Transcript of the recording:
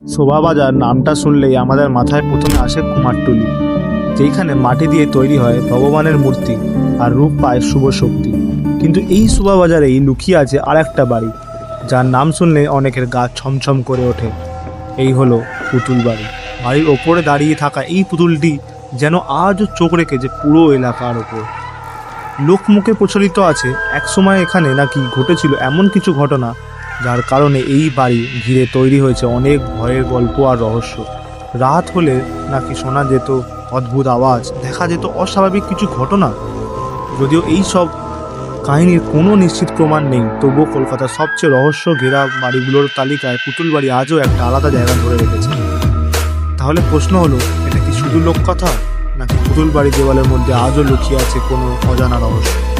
শোভাবাজার নামটা শুনলেই আমাদের মাথায় প্রথমে আসে কুমারটুলি, যেইখানে মাটি দিয়ে তৈরি হয় ভগবানের মূর্তি আর রূপ পায় শুভ শক্তি। কিন্তু এই শোভাবাজারেই লুকিয়ে আছে আর একটা বাড়ি, যার নাম শুনলে অনেকের গা ছমছম করে ওঠে। এই হলো পুতুল বাড়ি। বাড়ির ওপরে দাঁড়িয়ে থাকা এই পুতুলটি যেন আজও চোখ রেখেছে পুরো এলাকার ওপর। লোকমুখে প্রচলিত আছে একসময় এখানে নাকি ঘটেছিল এমন কিছু ঘটনা, যার কারণে এই বাড়ি ঘিরে তৈরি হয়েছে অনেক ভয়ের গল্প আর রহস্য। রাত হলে নাকি শোনা যেত অদ্ভুত আওয়াজ, দেখা যেত অস্বাভাবিক কিছু ঘটনা। যদিও এই সব কাহিনীর কোনো নিশ্চিত প্রমাণ নেই, তবুও কলকাতার সবচেয়ে রহস্য ঘেরা বাড়িগুলোর তালিকায় পুতুল বাড়ি আজও একটা আলাদা জায়গা ধরে রেখেছে। তাহলে প্রশ্ন হলো, এটা কি শুধু লোককথা, নাকি পুতুল বাড়ি দেওয়ালের মধ্যে আজও লুকিয়ে আছে কোনো অজানা রহস্য?